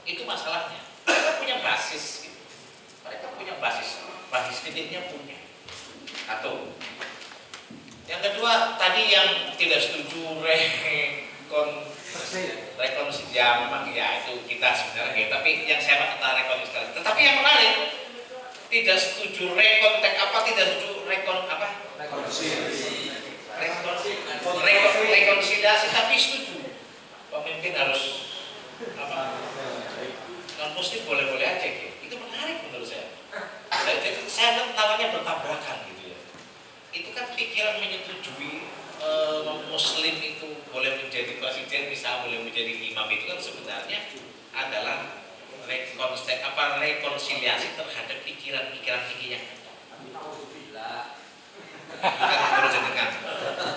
Itu masalahnya. Mereka punya basis gitu. Mereka punya basis titiknya punya. Satu. Yang kedua, tadi yang tidak setuju rekonsiliasi, ya memang ya itu kita sebenarnya, tapi yang saya kata rekonsiliasi. Tetapi yang menarik, tidak setuju rekonsiliasi, tapi setuju pemimpin harus non muslim boleh-boleh aja gitu. Itu menarik menurut saya. Jadi saya namanya bertabrakan gitu ya. Itu kan pikiran menyetujui muslim itu boleh menjadi presiden, misalnya boleh menjadi imam, itu kan sebenarnya adalah rekonsiliasi terhadap pikiran-pikiran fikih yang ada.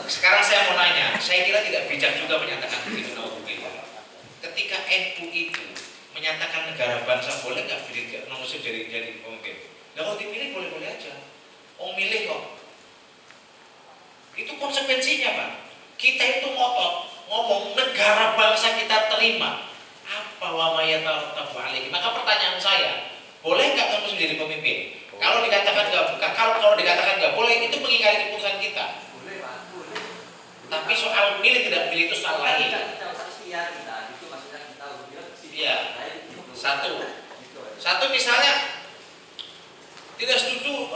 Sekarang saya mau nanya, saya kira tidak bijak juga menyatakan begitu. Ketika NU itu menyatakan negara bangsa boleh nggak pilih non-muslim jadi pemimpin? Nah, kalau dipilih boleh-boleh aja. Oh milih kok. Itu konsekuensinya Pak. Kita itu ngomong negara bangsa kita terima. Apa wamayatabu alaihi? Maka pertanyaan saya, boleh nggak non-muslim jadi pemimpin? Kalau dikatakan nggak, kalau dikatakan nggak boleh, itu mengingkari keputusan kita. Boleh Pak, boleh. Tapi soal pilih tidak pilih itu soal lain. Iya. Satu misalnya tidak setuju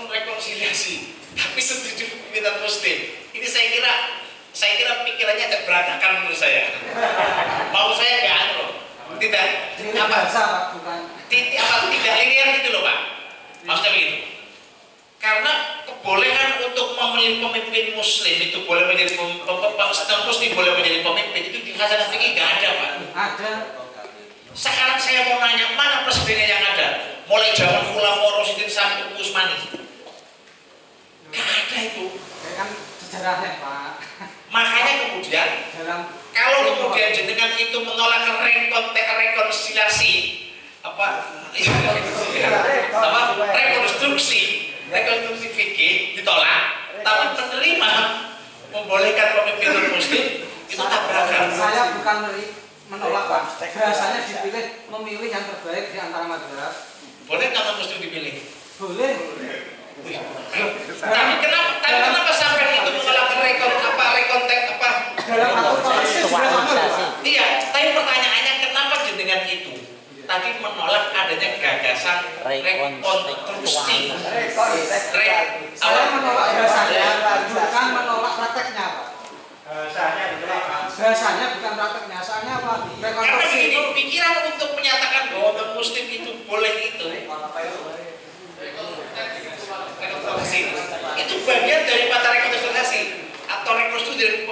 rekonsiliasi, tapi setuju pemimpinan muslim. Ini saya kira pikirannya agak berantakan menurut saya. Mau saya nggak tidak tidak linear gitu loh Pak. Maksudnya begitu. Karena kebolehan untuk memilih pemimpin muslim itu boleh menjadi muslim boleh menjadi pemimpin itu di khazanah fikih nggak ada Pak. Ada. Sekarang saya mau nanya, mana presidennya yang ada? Mulai zaman Khulafaur Rasyidin sampai Utsmani. Nggak ada itu. Kan sejarahnya Pak. Makanya kemudian kalau kemudian jenengan itu menolak rekonsiliasi rekonstruksi fikih ditolak, tapi menerima membolehkan pemimpin muslim itu tabrakan. Saya bukan menolak Pak. Biasanya memilih yang terbaik di antara mazhab. Boleh nggak muslim dipilih? Boleh. Tapi kenapa sampai itu menolak Iya, tapi pertanyaannya kenapa jenengan itu tadi menolak adanya gagasan rekonstruksi? Saya menolak bahasanya, bukan menolak prakteknya Pak. Bahasanya bukan prakteknya, soalnya apa? Karena begini, pikiran untuk menyatakan bahwa non-muslim itu boleh itu bagian daripada rekonstruksi atau rekonstruksi dari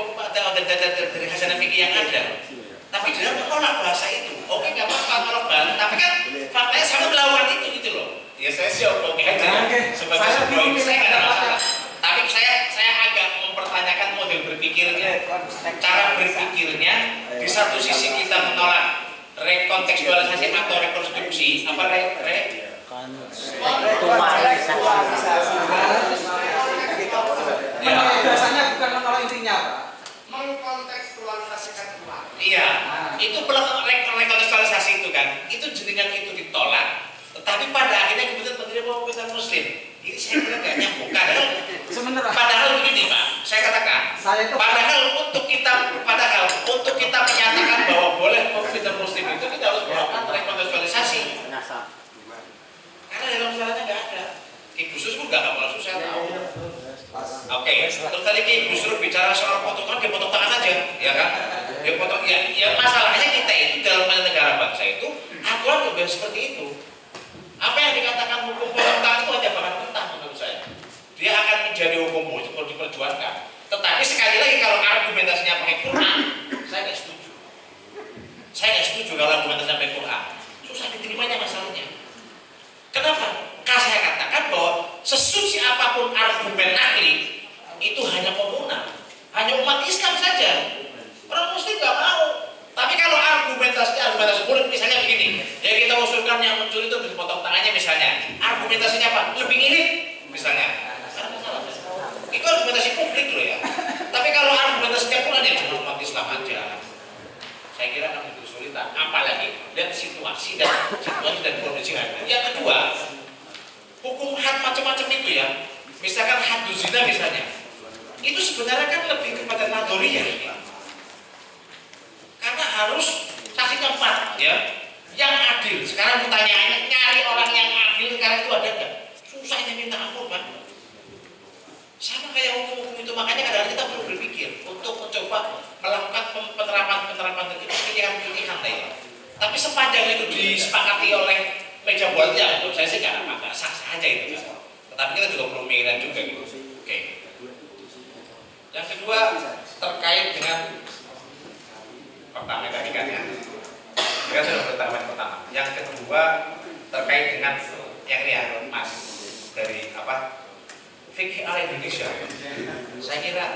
khazanah fikih yang ada. Tapi dia menolak bahasa itu. Oke, nggak apa-apa kalau bahasa, tapi kan faktanya sama melakukan itu gitu loh. Ya saya sih oke aja sebagai sebuah ini saya nggak ada masalah. Tapi saya agak mempertanyakan model berpikirnya, cara berpikirnya. Di satu sisi kita menolak rekontekstualisasi atau rekonstruksi Biasanya bukan menolak intinya Pak. Mengkontekstualisasikan uang. Iya, itu rekontekstualisasi itu kan, itu jenengan itu ditolak, tetapi pada akhirnya kemudian menerima pemimpin muslim. Ini saya kira nggak nyambung. Padahal begini Pak, saya katakan, padahal untuk kita menyatakan bahwa boleh pemimpin muslim itu kita harus melakukan rekontekstualisasi. Karena dalam suaranya nggak ada. Ibu Sus pun nggak mau susah tahu. Oke, terus tadi Ibu Sus bicara soal potongan, dia potong tangan aja, ya kan? Dia potong, ya masalahnya kita itu dalam negara bangsa itu aturan juga seperti itu. Apa yang dikatakan hukum potong tangan itu hanya bahan mentah menurut saya. Dia akan menjadi hukum itu kalau diperjuangkan. Tetapi sekali lagi kalau argumentasinya pakai Quran, saya nggak setuju. Saya nggak setuju kalau argumentasinya pakai Quran. Susah diterimanya masalahnya. Kenapa? Karena saya katakan bahwa sesuci apapun argumen akli itu hanya komunal, hanya umat Islam saja. Orang muslim nggak mau. Tapi kalau argumentasi murid misalnya begini, ya kita usulkan yang mencuri itu dipotong tangannya misalnya. Argumentasinya apa? Lebih irit misalnya. Itu argumentasi publik loh ya. Tapi kalau argumentasinya Quran ya cuma umat Islam aja. Saya kira akan lebih kesulitan. Apalagi lihat situasi dan kondisi ada. Yang kedua, hukum had macam-macam itu ya, misalkan had zina misalnya, itu sebenarnya kan lebih kepada nadoriyah, karena harus saksi keempat ya, yang adil. Sekarang pertanyaannya, nyari orang yang adil sekarang itu ada nggak? Susahnya minta ampun Pak. Sama kayak hukum-hukum itu, makanya kadang-kadang kita perlu berpikir untuk mencoba melakukan penerapan pilihan-pilihan lah ya. Tapi sepanjang itu disepakati oleh meja buat ya, menurut saya sih nggak sah-sah aja itu. Tetapi kita juga perlu mikirin juga gitu. Oke. Yang kedua terkait dengan pertama tadi kan ya. Kita sudah pertama. Yang kedua terkait dengan yang ini ya, Mas dari apa? Fikih ala Indonesia. Saya kira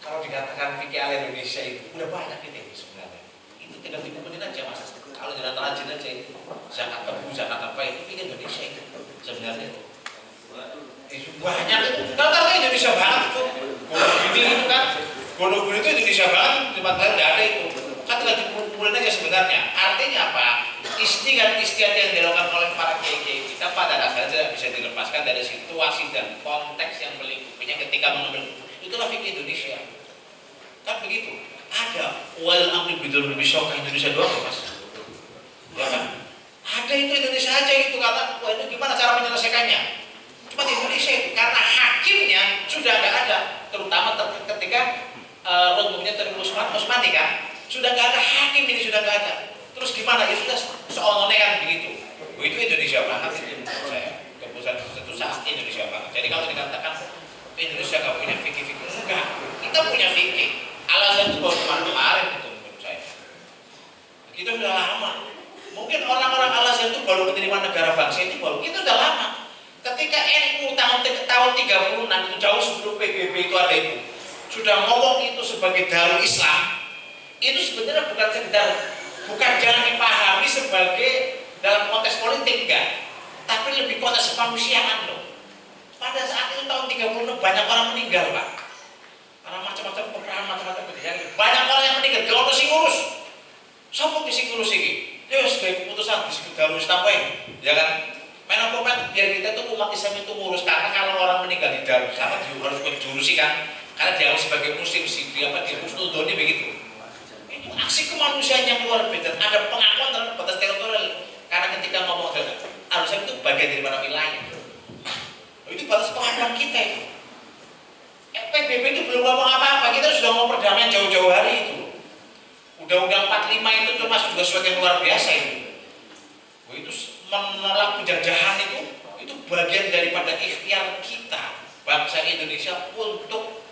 kalau dikatakan fikih ala Indonesia itu udah banyak ini sebenarnya. Itu tinggal dikumputin aja Mas. Kalau jangan rajin aja itu zakat tebu, zakat apa itu fikih Indonesia itu sebenarnya itu banyak itu. Kalau Indonesia banget itu. Gonogini itu kan, Gonogini itu Indonesia banget. Di tempat lain nggak ada itu. Kan tinggal dikumpulin aja sebenarnya. Artinya apa? Istiadat yang dilakukan oleh para kiai kita pada dasarnya bisa dilepaskan dari situasi dan konteks yang melingkupinya ketika mengambil itulah fikih Indonesia. Kan begitu. Ada wal amri bidul bisyokah Indonesia doang Mas. Ya kan? Ada itu Indonesia aja itu kata, wah ini gimana cara menyelesaikannya? Cuma di Indonesia itu karena hakimnya sudah nggak ada, terutama ketika runtuhnya terus Utsmani kan, sudah nggak ada hakim ini sudah nggak ada. Terus gimana? Ya sudah seonone kan begitu. Itu Indonesia banget itu menurut saya. Keputusan itu sangat Indonesia banget. Jadi kalau dikatakan Indonesia nggak punya fikih, enggak. Kita punya fikih. Alasan itu baru kemarin itu menurut saya. Itu sudah lama. Mungkin orang-orang alasan itu baru menerima negara bangsa itu baru. Itu sudah lama. Ketika NU tahun 36 itu jauh sebelum PBB itu ada itu sudah ngomong itu sebagai Darul Islam. Itu sebenarnya bukan jangan dipahami sebagai dalam konteks politik enggak, tapi lebih konteks kemanusiaan loh. Pada saat itu tahun 36 banyak orang meninggal Pak, karena macam-macam peperangan, macam-macam kejadian. Banyak orang yang meninggal, kalau harus ngurus, siapa yang ngurus ini? Ya sebagai keputusan disebut Darul Islam ya kan? Menopomen biar kita tuh umat Islam itu ngurus, karena kalau orang meninggal di Darul Islam harus diurusi kan, karena dia sebagai muslim sih dia husnudoni begitu. Aksi kemanusiaan yang luar biasa, ada pengakuan terhadap batas teritorial. Karena ketika ngomong harusnya itu bagian dari mana wilayah. Itu batas pengakuan kita itu. PBB itu belum ngomong apa-apa, kita sudah ngomong perdamaian jauh-jauh hari itu. Undang-Undang 45 itu termasuk juga sesuatu yang luar biasa itu. Itu menolak penjajahan itu bagian daripada ikhtiar kita bangsa Indonesia untuk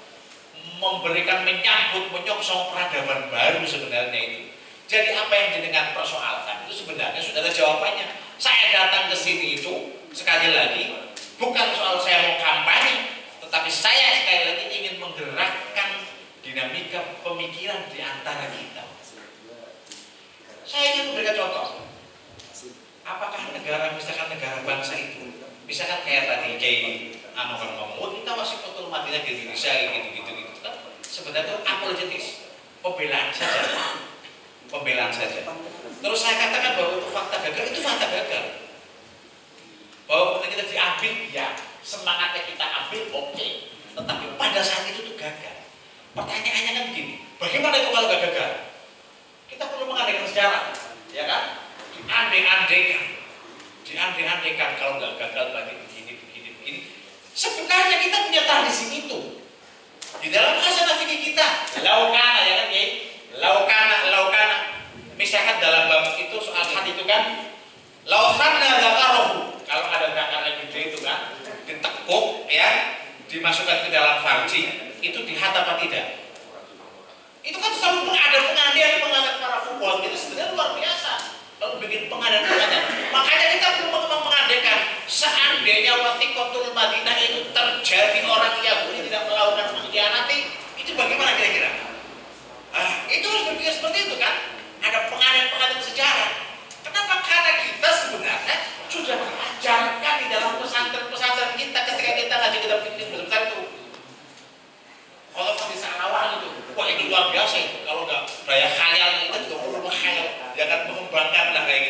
memberikan menyongsong peradaban baru sebenarnya itu. Jadi apa yang jenengan persoalkan itu sebenarnya sudah ada jawabannya. Saya datang ke sini itu sekali lagi bukan soal saya mau kampanye, tetapi saya sekali lagi ingin menggerakkan dinamika pemikiran di antara kita. Saya ingin memberikan contoh. Apakah misalkan negara bangsa itu, misalkan kayak tadi Kiai Anwar ngomong, kita masih kotor Madinah di Indonesia gitu. Sebenarnya itu apologetis, pembelaan saja. Terus saya katakan bahwa itu fakta gagal. Bahwa kita diambil, ya semangatnya kita ambil, oke. Tetapi pada saat itu tuh gagal. Pertanyaannya kan begini, bagaimana itu kalau gak gagal? Kita perlu mengandaikan sejarah, ya kan? Diandai-andaikan kalau nggak gagal lagi begini. Sebenarnya kita punya tradisi itu di dalam hasanah fikih kita. Laukana ya kan ya? Laukana. Misalkan dalam bab itu soal hadis itu kan, laukana zakarohu. Kalau ada zakar yang gede itu kan, ditekuk ya, dimasukkan ke dalam farji, itu dihat apa tidak? Itu kan selalu ada pengadilan para fuqaha itu sebenarnya luar biasa. Lalu bikin pengadilan. Makanya kita perlu mengadakan seandainya watikotul Madinah itu terjadi orang Yahudi tidak melakukan mengkhianati, itu bagaimana kira-kira? Itu harus berpikir seperti itu kan? Ada pengadilan sejarah. Kenapa? Karena kita sebenarnya sudah diajarkan di dalam pesantren-pesantren kita ketika kita ngaji kitab fikih besar itu. Kalau hadis awal itu, wah itu luar biasa itu. Kalau nggak daya khayal kita juga perlu menghayal, jangan mengembangkan lah kayak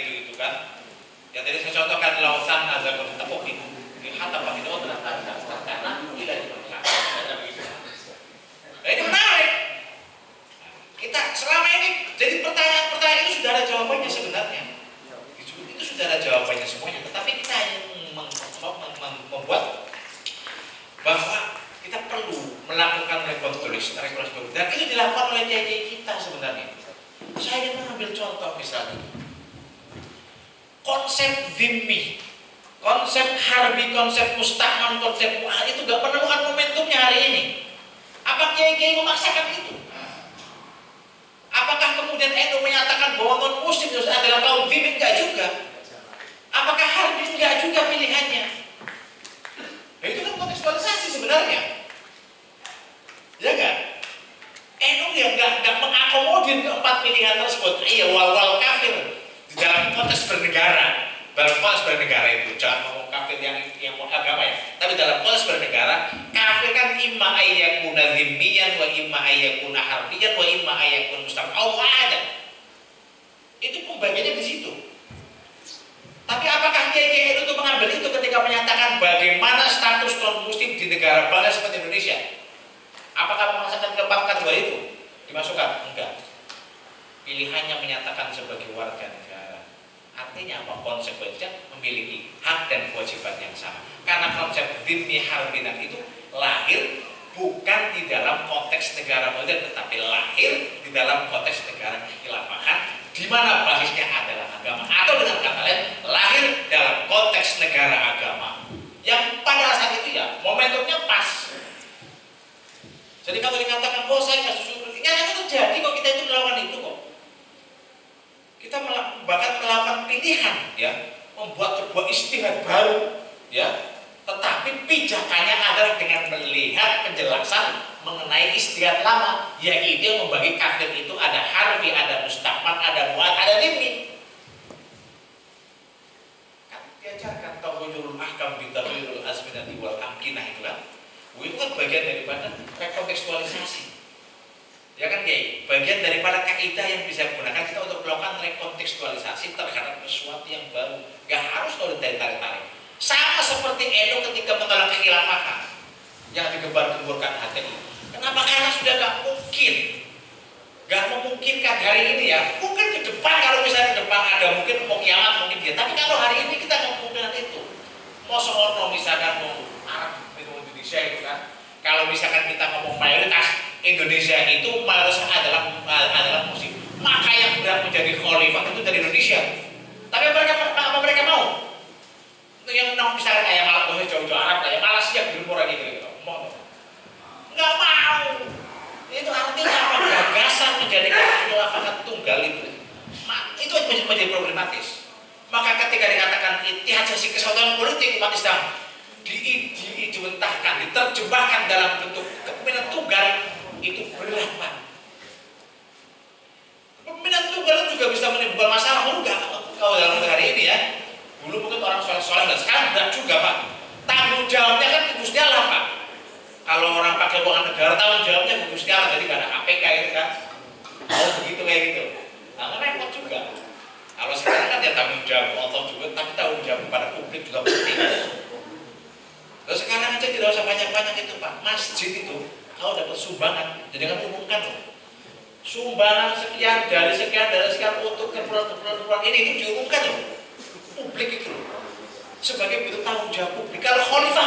melakukan rekonstruksi dan ini dilakukan oleh kiai kita sebenarnya. Saya ingin mengambil contoh misalnya konsep dhimmi, konsep harbi, konsep musta'man, konsep mu'ah itu gak menemukan momentumnya hari ini. Apa kiai-kiai memaksakan itu? Apakah kemudian NU menyatakan bahwa non-muslim adalah kaum dhimmi? Enggak juga. Apakah harbi? Enggak juga pilihannya. Nah, itu kan kontekstualisasi sebenarnya. Ya enggak? NU ya enggak mengakomodir keempat pilihan tersebut. Iya, wal kafir di dalam konteks bernegara. Dalam konteks bernegara itu jangan ngomong kafir yang agama ya, tapi dalam konteks bernegara kafir kan imma ayyakuna dhimmiyan wa imma ayyakuna harbiyan wa imma ayyakuna musta'man ada. Itu pembagiannya di situ. Tapi apakah kiai-kiai itu mengambil itu ketika menyatakan bagaimana status non muslim di negara bangsa seperti Indonesia? Apakah memaksakan keempat kategori itu dimasukkan? Enggak. Pilihannya menyatakan sebagai warga negara. Artinya apa? Konsekuensinya memiliki hak dan kewajiban yang sama. Karena konsep dhimmi harbinan itu lahir bukan di dalam konteks negara modern, tetapi lahir di dalam konteks negara kekhilafahan, di mana basisnya adalah agama. Atau dengan kata lain, lahir dalam konteks negara agama. Yang pada saat itu ya momentumnya pas. Jadi kalau dikatakan, oh saya nggak setuju, nyatanya terjadi kok kita itu melakukan itu kok. Kita bahkan melakukan pilihan, ya, membuat sebuah istihad baru, ya. Tetapi pijakannya adalah dengan melihat penjelasan mengenai istihad lama, yaitu yang membagi kafir itu ada harbi, ada musta'man, ada mu'ad, ada dhimmi. Kan diajarkan tawhidul ahkam bitawhidul azminati wal amkinah itu kan. Itu kan bagian daripada rekontekstualisasi. Ya kan Kiai, bagian daripada kaidah yang bisa digunakan kita untuk melakukan rekontekstualisasi terhadap sesuatu yang baru. Gak harus kalau ditarik-tarik. Sama seperti NU ketika menolak kekhilafahan yang digembar-gemburkan HTI. Kenapa? Karena sudah gak memungkinkan hari ini ya. Mungkin ke depan kalau misalnya ke depan ada mungkin mau kiamat mungkin dia. Tapi kalau hari ini kita nggak memungkinkan itu. Mau seorang misalkan mau Arab Indonesia itu kan. Kalau misalkan kita ngomong mayoritas Indonesia itu mayoritas adalah muslim, maka yang berhak menjadi khalifah itu dari Indonesia. Tapi apa mereka mau? Untuk yang misalkan kayak malah jauh-jauh Arab, kayak Malaysia belum orang gitu, mau? Nggak mau. Itu artinya apa? Gagasan menjadikan khilafah tunggal itu menjadi problematis. Maka ketika dikatakan ittihad sisi kesatuan politik umat Islam dimentahkan, diterjemahkan dalam bentuk kepemimpinan tunggal, itu berat Pak. Kepemimpinan tunggal juga bisa menimbulkan masalah enggak kalau dalam hari ini ya. Dulu mungkin orang soleh-soleh dan sekarang berat juga Pak. Tanggung jawabnya kan Gusti Allah Pak. Kalau orang pakai keuangan negara tanggung jawabnya Gusti Allah, jadi nggak ada KPK itu kan. Oh begitu kayak gitu. Nah repot juga. Kalau sekarang kan ya tanggung jawab Allah juga, tapi tanggung jawab kepada publik juga penting. Terus sekarang aja tidak usah banyak-banyak itu Pak. Masjid itu kalau dapat sumbangan, jadi kan umumkan loh. Sumbangan sekian dari sekian untuk keperluan ini itu diumumkan loh. Publik itu loh. Sebagai bentuk tanggung jawab publik. Kalau khalifah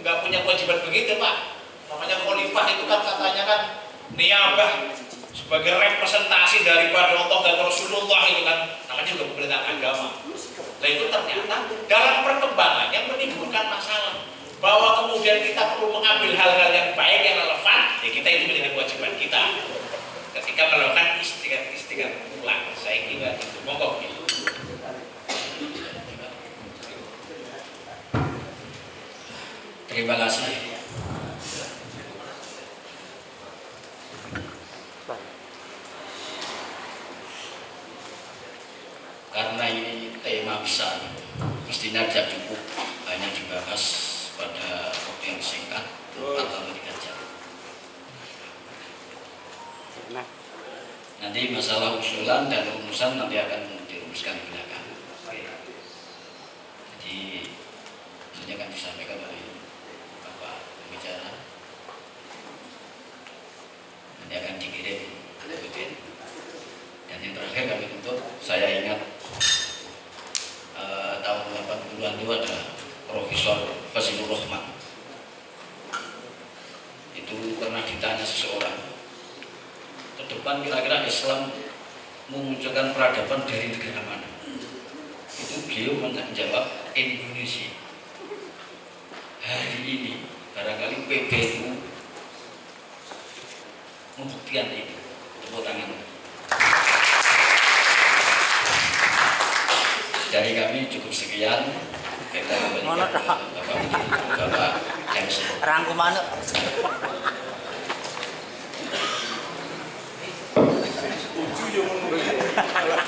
nggak punya kewajiban begitu Pak. Namanya khalifah itu kan katanya kan niabah sebagai representasi daripada Allah dan Rasulullah itu kan namanya juga pemerintahan agama. Nah itu ternyata dalam perkembangannya menimbulkan masalah bahwa kemudian kita perlu mengambil hal-hal yang baik yang relevan, ya kita itu menjadi kewajiban kita ketika melakukan istighfar ulang. Saya kira itu monggo. Terima kasih. Karena ini tema besar, mestinya tidak cukup hanya dibahas pada waktu yang singkat atau 3 jam. Nanti masalah usulan dan rumusan nanti akan dirumuskan di belakang. Jadi ini akan disampaikan oleh Bapak pembicara. Nanti akan dikirim ke dan yang terakhir kami tutup, saya ingat tahun 80-an itu ada Profesor Fazlur Rahman. ditanya seseorang, ke depan kira-kira Islam memunculkan peradaban dari negara mana? Itu beliau menjawab Indonesia. Hari ini barangkali PBNU membuktikan ini. Tepuk tangan. Dari kami cukup sekian. Kita kembali ke Bapak James. Rangkuman.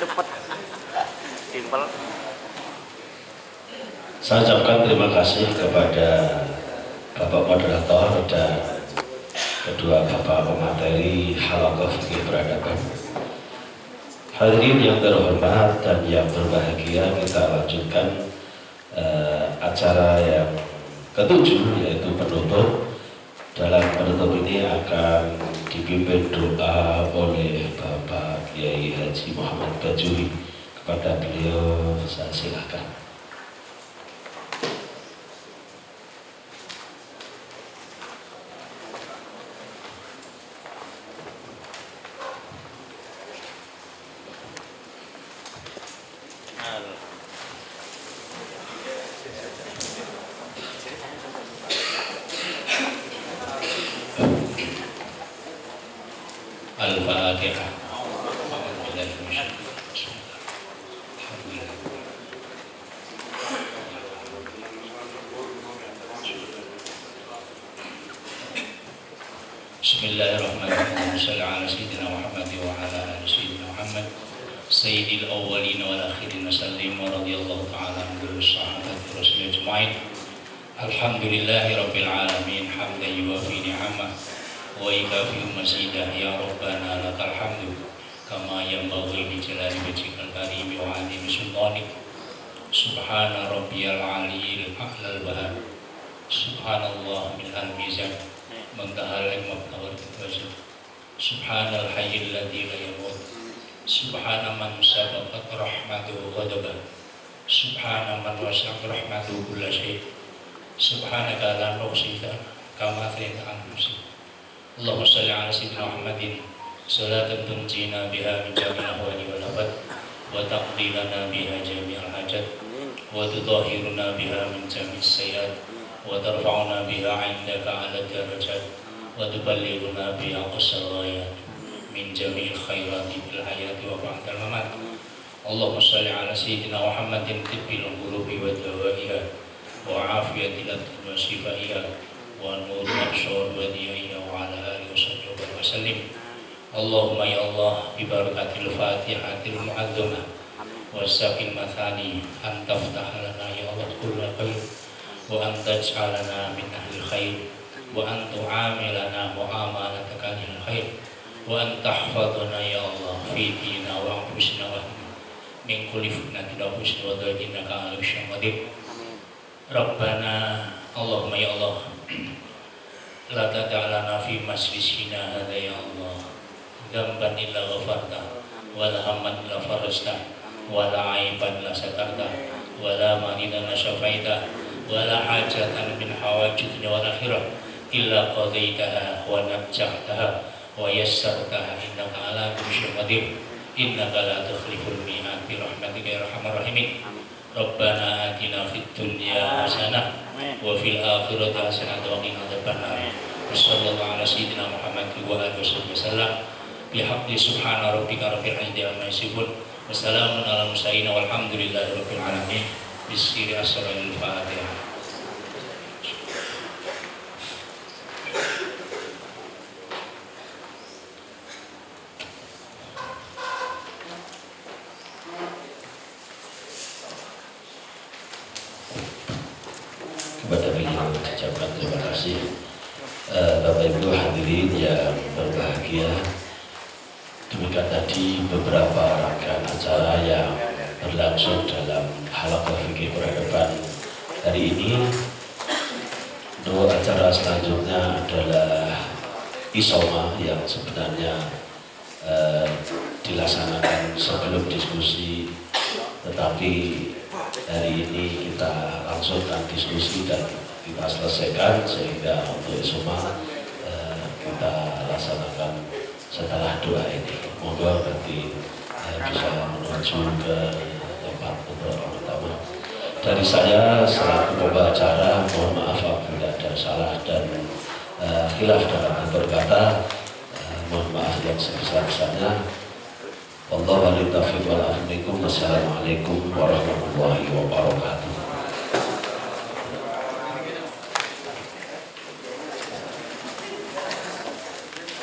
Cepet. Simpel. Saya ucapkan terima kasih kepada Bapak Moderator dan kedua Bapak pemateri Halaqah Fikih Peradaban. Hadirin yang terhormat dan yang berbahagia, kita lanjutkan acara yang ketujuh, yaitu penutup. Dalam penutup ini akan dipimpin doa oleh Bapak Kiai Haji Muhammad Bajuri. Kepada beliau saya silakan. Al-Fatihah. Bismillahirrahmanirrahim. Shalli ala sayyidina Muhammad wa ala ali sayyidina Muhammad sayyidil awwalin wal akhirin. Sallim wa radhiyallahu ta'ala an kulli sahabati rasul ajma'in. Alhamdulillahi rabbil alamin, hamdan yuwafi ni'amah wa yukafi mazidah. Ya Rabbana lakal hamdu kama yanbaghi li jalali wajhikal karim wa 'azimi sultanik. Subhana rabbiyal aliyyil a'lal bahar. Subhanallah min al-mizan muntahal al-muqtawar wajh. Subhanal hayyil ladzi la yamut. Subhana man sabaqat rahmatuhu ghadabah. Subhana man wasi'at rahmatuhu kulla syai'. Subhanaka la nuhsi kama athnayta 'ala nafsik. Allahumma shalli 'ala sayyidina Muhammadin salatan tunjina biha min jami'il ahwali wal afat wa taqdi lana biha jami'al hajat wa tutahhiruna biha min jami'is sayyi'at wa tarfa'una biha 'indaka 'ala darajat wa tuballighuna biha aqsal ghayat min jami'il khairati fil hayati wa ba'dal mamat. Allahumma shalli 'ala sayyidina Muhammadin tibbil qulubi wa dawaiha wa afiyatil wa shifaiha wa nurul absar wa diyaiha wa ala alihi wa sahbihi wa sallim. Allahumma ya Allah bi barakatil Fatihatil mu'azzamah wa saqil mathani an taftah lana ya Allah kullu khair wa an taj'alana min ahli khair wa an tu'amilana mu'amalataka lil khair wa an tahfadhana ya Allah fi dina wa anfusina wa min kulli fitnatin wa husni wa dhaika ala syammadin. Rabbana Allahumma ya Allah la tada'lana fi majlisina hadha ya Allah dzamban illa ghafarta wa la hamman illa farajta wa la aiban la satarta wa la maridan la syafaita wa la hajatan min hawajid dunya wal akhirah illa qadaitaha wa najjahtaha wa yassartaha innaka ala kulli syai'in qadir innaka la tukhliful mi'ad bi rahmatika ya arhamar rahimin. Rabbana atina fid dunya hasanah wa fil akhirati hasanah wa qina adzabannar. Wassallallahu ala sayyidina Muhammad wa alihi wasallam. Bihaqqi subhana rabbika rabbil izzati amma yasifun. Wassalamun ala mursalin walhamdulillahi rabbil alamin. Bismillahir rahmanir rahim. Kepada beliau ucapkan terima kasih. Bapak Ibu hadirin yang berbahagia, demikian tadi beberapa rangkaian acara yang berlangsung dalam Halaqah Fikih Peradaban hari ini. Untuk acara selanjutnya adalah Isoma yang sebenarnya dilaksanakan sebelum diskusi, tetapi hari ini kita langsungkan diskusi dan kita selesaikan, sehingga untuk Isoma kita laksanakan setelah doa ini. Moga nanti bisa menuju ke tempat beberapa pertama. Dari saya selaku pembawa acara, mohon maaf apabila ada salah dan khilaf dalam berkata. Mohon maaf yang sebesar-besarnya. Wallahu a'lam bishawab. Wassalamualaikum warahmatullahi wabarakatuh.